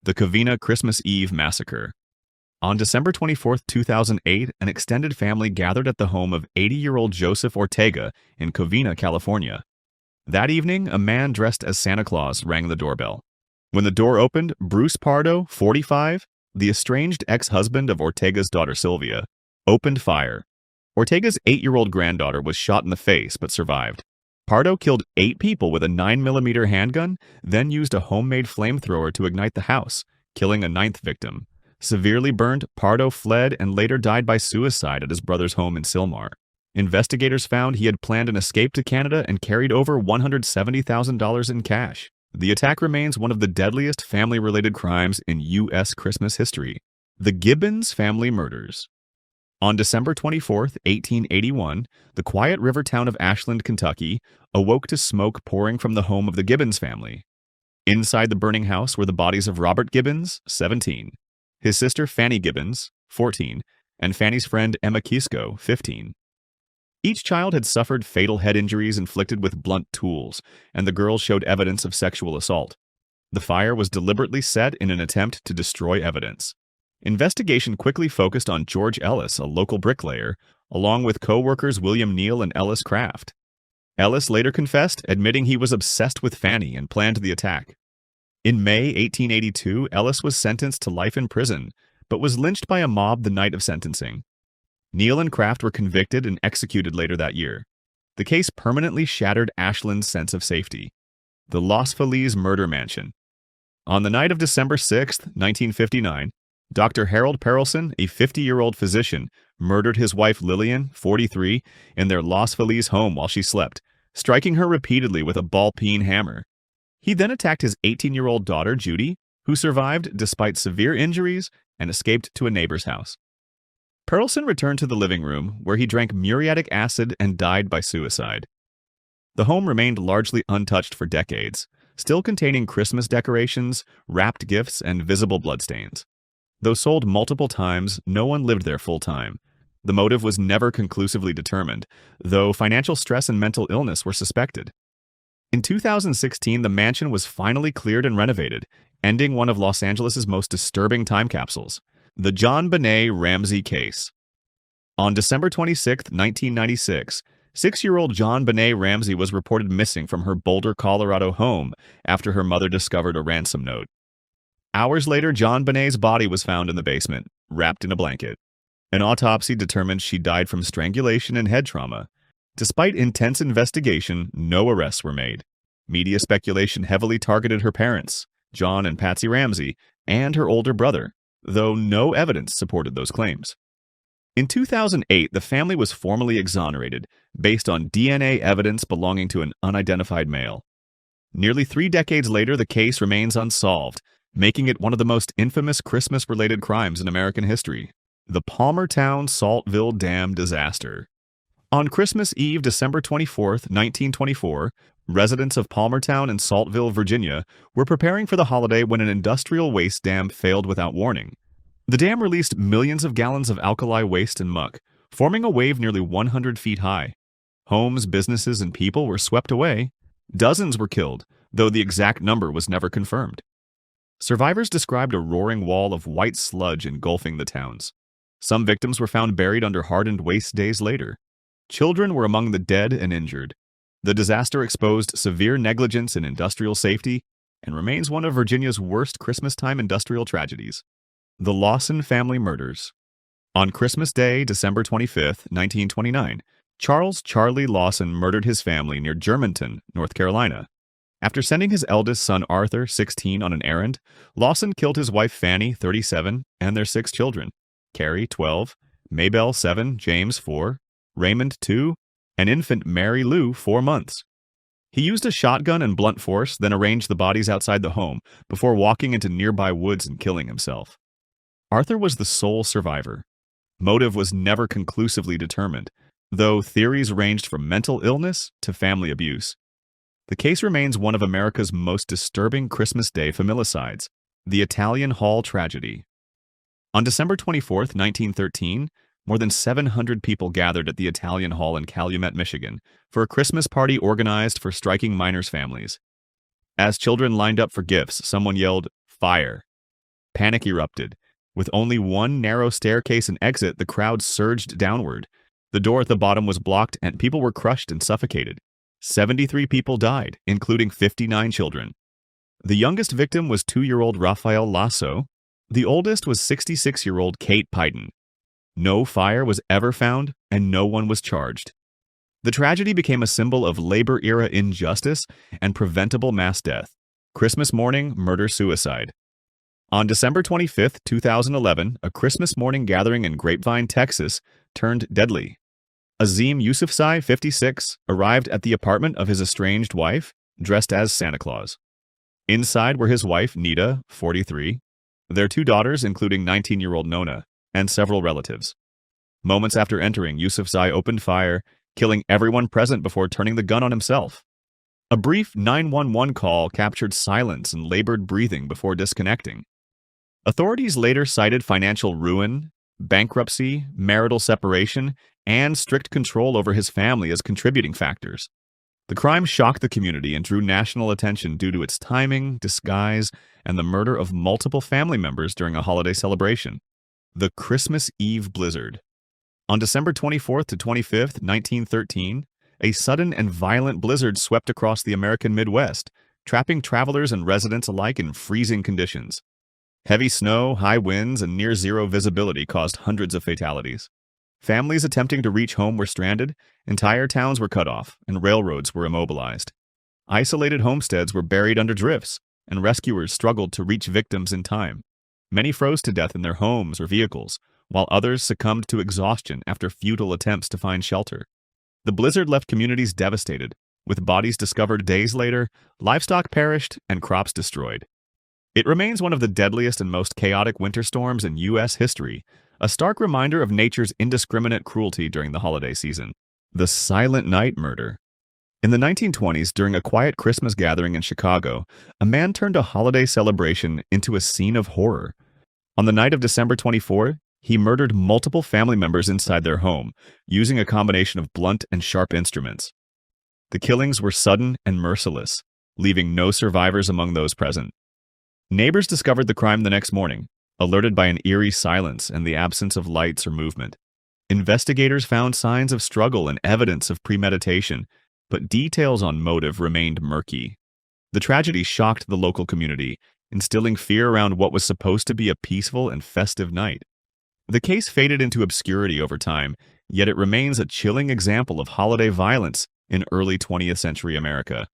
The Covina Christmas Eve Massacre. On December 24, 2008, an extended family gathered at the home of 80-year-old Joseph Ortega in Covina, California. That evening, a man dressed as Santa Claus rang the doorbell. When the door opened, Bruce Pardo, 45, the estranged ex-husband of Ortega's daughter Sylvia, opened fire. Ortega's 8-year-old granddaughter was shot in the face but survived. Pardo killed 8 people with a 9mm handgun, then used a homemade flamethrower to ignite the house, killing a 9th victim. Severely burned, Pardo fled and later died by suicide at his brother's home in Sylmar. Investigators found he had planned an escape to Canada and carried over $170,000 in cash. The attack remains one of the deadliest family-related crimes in U.S. Christmas history. The Gibbons family murders. On December 24, 1881, the quiet river town of Ashland, Kentucky, awoke to smoke pouring from the home of the Gibbons family. Inside the burning house were the bodies of Robert Gibbons, 17, his sister Fanny Gibbons, 14, and Fanny's friend Emma Kisco, 15. Each child had suffered fatal head injuries inflicted with blunt tools, and the girls showed evidence of sexual assault. The fire was deliberately set in an attempt to destroy evidence. Investigation quickly focused on George Ellis, a local bricklayer, along with co-workers William Neal and Ellis Craft. Ellis later confessed, admitting he was obsessed with Fanny and planned the attack. In May 1882, Ellis was sentenced to life in prison, but was lynched by a mob the night of sentencing. Neal and Craft were convicted and executed later that year. The case permanently shattered Ashland's sense of safety. The Feliz murder mansion. On the night of December 6, 1959, Dr. Harold Perelson, a 50-year-old physician, murdered his wife Lillian, 43, in their Feliz home while she slept, striking her repeatedly with a ball-peen hammer. He then attacked his 18-year-old daughter, Judy, who survived despite severe injuries and escaped to a neighbor's house. Perelson returned to the living room, where he drank muriatic acid and died by suicide. The home remained largely untouched for decades, still containing Christmas decorations, wrapped gifts, and visible bloodstains. Though sold multiple times, no one lived there full-time. The motive was never conclusively determined, though financial stress and mental illness were suspected. In 2016, the mansion was finally cleared and renovated, ending one of Los Angeles' most disturbing time capsules. The JonBenét Ramsey case. On December 26, 1996, 6-year-old JonBenét Ramsey was reported missing from her Boulder, Colorado home after her mother discovered a ransom note. Hours later, JonBenét's body was found in the basement, wrapped in a blanket. An autopsy determined she died from strangulation and head trauma. Despite intense investigation, no arrests were made. Media speculation heavily targeted her parents, John and Patsy Ramsey, and her older brother, though no evidence supported those claims. In 2008, the family was formally exonerated based on DNA evidence belonging to an unidentified male. Nearly 3 decades later, the case remains unsolved, making it one of the most infamous Christmas-related crimes in American history: the Palmertown Saltville Dam disaster. On Christmas Eve, December 24, 1924, residents of Palmertown in Saltville, Virginia, were preparing for the holiday when an industrial waste dam failed without warning. The dam released millions of gallons of alkali waste and muck, forming a wave nearly 100 feet high. Homes, businesses, and people were swept away. Dozens were killed, though the exact number was never confirmed. Survivors described a roaring wall of white sludge engulfing the towns. Some victims were found buried under hardened waste days later. Children were among the dead and injured. The disaster exposed severe negligence in industrial safety and remains one of Virginia's worst Christmas-time industrial tragedies. The Lawson family murders. On Christmas Day, December 25, 1929, Charles "Charlie" Lawson murdered his family near Germantown, North Carolina. After sending his eldest son Arthur, 16, on an errand, Lawson killed his wife Fanny, 37, and their 6 children: Carrie, 12, Maybelle, 7, James, 4, Raymond, 2, and infant Mary Lou, 4 months. He used a shotgun and blunt force, then arranged the bodies outside the home before walking into nearby woods and killing himself. Arthur was the sole survivor. Motive was never conclusively determined, though theories ranged from mental illness to family abuse. The case remains one of America's most disturbing Christmas Day familicides, the Italian Hall tragedy. On December 24, 1913, more than 700 people gathered at the Italian Hall in Calumet, Michigan, for a Christmas party organized for striking miners' families. As children lined up for gifts, someone yelled, "Fire!" Panic erupted. With only one narrow staircase and exit, the crowd surged downward. The door at the bottom was blocked, and people were crushed and suffocated. 73 people died, including 59 children. The youngest victim was 2-year-old Rafael Lasso. The oldest was 66-year-old Kate Pydon. No fire was ever found, and no one was charged. The tragedy became a symbol of labor-era injustice and preventable mass death. Christmas morning murder-suicide. On December 25, 2011, a Christmas morning gathering in Grapevine, Texas, turned deadly. Azim Yousafzai, 56, arrived at the apartment of his estranged wife, dressed as Santa Claus. Inside were his wife, Nita, 43, their 2 daughters, including 19-year-old Nona, and several relatives. Moments after entering, Yousafzai opened fire, killing everyone present before turning the gun on himself. A brief 911 call captured silence and labored breathing before disconnecting. Authorities later cited financial ruin, bankruptcy, marital separation, and strict control over his family as contributing factors. The crime shocked the community and drew national attention due to its timing, disguise, and the murder of multiple family members during a holiday celebration. The Christmas Eve blizzard. On December 24th to 25th, 1913, a sudden and violent blizzard swept across the American Midwest, trapping travelers and residents alike in freezing conditions. Heavy snow, high winds, and near-zero visibility caused hundreds of fatalities. Families attempting to reach home were stranded, entire towns were cut off, and railroads were immobilized. Isolated homesteads were buried under drifts, and rescuers struggled to reach victims in time. Many froze to death in their homes or vehicles, while others succumbed to exhaustion after futile attempts to find shelter. The blizzard left communities devastated, with bodies discovered days later, livestock perished, and crops destroyed. It remains one of the deadliest and most chaotic winter storms in U.S. history, a stark reminder of nature's indiscriminate cruelty during the holiday season. The Silent Night murder. In the 1920s, during a quiet Christmas gathering in Chicago, a man turned a holiday celebration into a scene of horror. On the night of December 24, he murdered multiple family members inside their home, using a combination of blunt and sharp instruments. The killings were sudden and merciless, leaving no survivors among those present. Neighbors discovered the crime the next morning, alerted by an eerie silence and the absence of lights or movement. Investigators found signs of struggle and evidence of premeditation, but details on motive remained murky. The tragedy shocked the local community, instilling fear around what was supposed to be a peaceful and festive night. The case faded into obscurity over time, yet it remains a chilling example of holiday violence in early 20th century America.